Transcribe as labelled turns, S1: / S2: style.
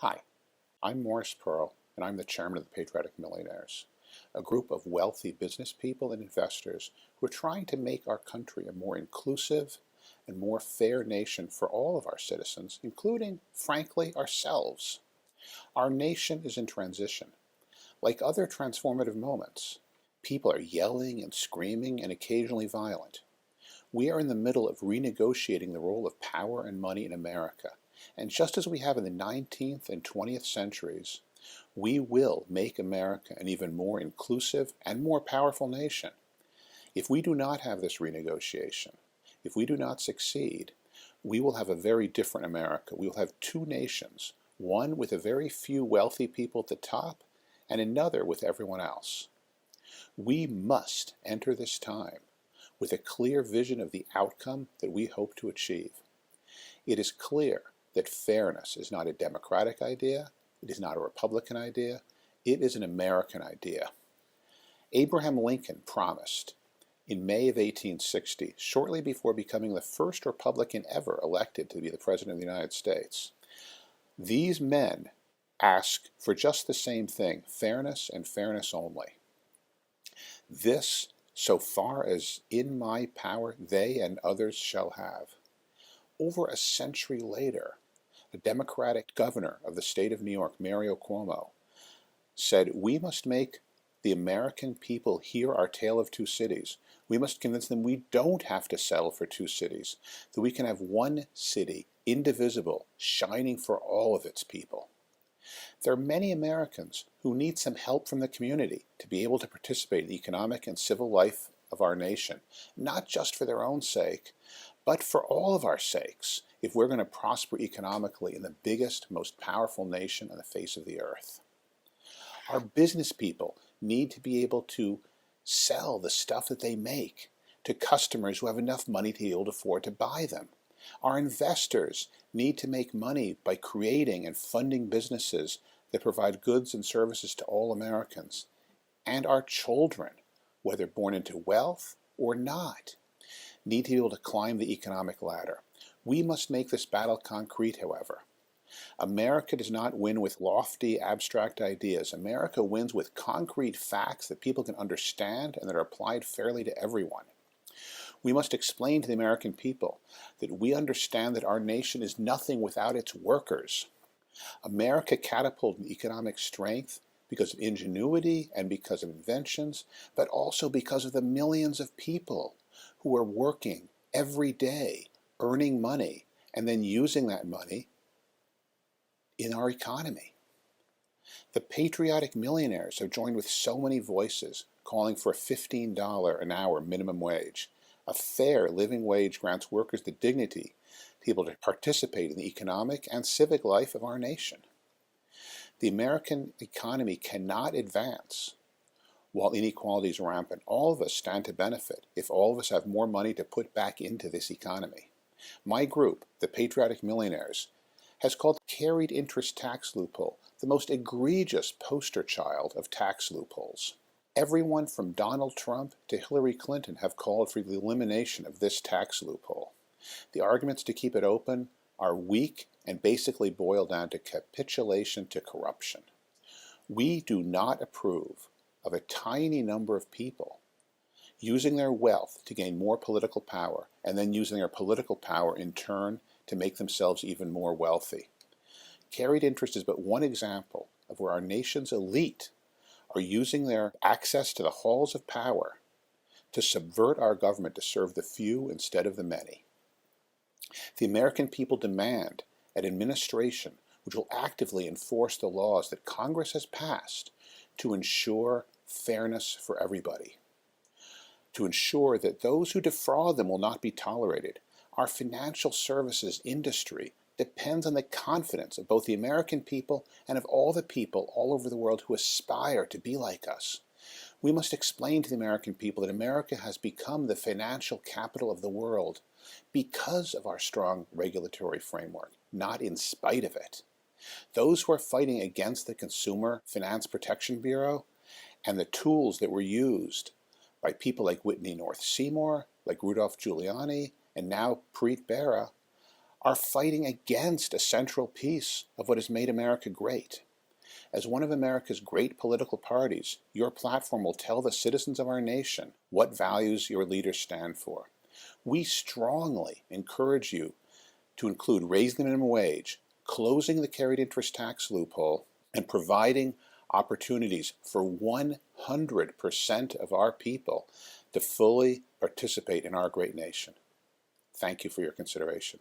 S1: Hi, I'm Morris Pearl, and I'm the chairman of the Patriotic Millionaires, a group of wealthy business people and investors who are trying to make our country a more inclusive and more fair nation for all of our citizens, including, frankly, ourselves. Our nation is in transition. Like other transformative moments, people are yelling and screaming and occasionally violent. We are in the middle of renegotiating the role of power and money in America, and just as we have in the 19th and 20th centuries, we will make America an even more inclusive and more powerful nation. If we do not have this renegotiation, if we do not succeed, we will have a very different America. We will have two nations, one with a very few wealthy people at the top, and another with everyone else. We must enter this time with a clear vision of the outcome that we hope to achieve. It is clear that fairness is not a democratic idea, it is not a Republican idea, it is an American idea. Abraham Lincoln promised in May of 1860, shortly before becoming the first Republican ever elected to be the President of the United States, these men ask for just the same thing, fairness and fairness only. This, so far as in my power, they and others shall have. Over a century later, the Democratic governor of the state of New York, Mario Cuomo, said, "We must make the American people hear our tale of two cities. We must convince them we don't have to settle for two cities, that we can have one city, indivisible, shining for all of its people." There are many Americans who need some help from the community to be able to participate in the economic and civil life of our nation, not just for their own sake, but for all of our sakes, if we're going to prosper economically in the biggest, most powerful nation on the face of the earth. Our business people need to be able to sell the stuff that they make to customers who have enough money to be able to afford to buy them. Our investors need to make money by creating and funding businesses that provide goods and services to all Americans. And our children, whether born into wealth or not, need to be able to climb the economic ladder. We must make this battle concrete, however. America does not win with lofty, abstract ideas. America wins with concrete facts that people can understand and that are applied fairly to everyone. We must explain to the American people that we understand that our nation is nothing without its workers. America catapulted in economic strength because of ingenuity and because of inventions, but also because of the millions of people who are working every day, earning money, and then using that money in our economy. The Patriotic Millionaires have joined with so many voices calling for a $15 an hour minimum wage. A fair living wage grants workers the dignity to be able to participate in the economic and civic life of our nation. The American economy cannot advance while inequality is rampant. All of us stand to benefit if all of us have more money to put back into this economy. My group, the Patriotic Millionaires, has called the carried interest tax loophole the most egregious poster child of tax loopholes. Everyone from Donald Trump to Hillary Clinton have called for the elimination of this tax loophole. The arguments to keep it open are weak and basically boil down to capitulation to corruption. We do not approve of a tiny number of people using their wealth to gain more political power and then using their political power in turn to make themselves even more wealthy. Carried interest is but one example of where our nation's elite are using their access to the halls of power to subvert our government to serve the few instead of the many. The American people demand an administration which will actively enforce the laws that Congress has passed to ensure fairness for everybody, to ensure that those who defraud them will not be tolerated. Our financial services industry depends on the confidence of both the American people and of all the people all over the world who aspire to be like us. We must explain to the American people that America has become the financial capital of the world because of our strong regulatory framework, not in spite of it. Those who are fighting against the Consumer Finance Protection Bureau and the tools that were used by people like Whitney North Seymour, like Rudolph Giuliani, and now Preet Bharara, are fighting against a central piece of what has made America great. As one of America's great political parties, your platform will tell the citizens of our nation what values your leaders stand for. We strongly encourage you to include raising the minimum wage, closing the carried interest tax loophole, and providing opportunities for 100% of our people to fully participate in our great nation. Thank you for your consideration.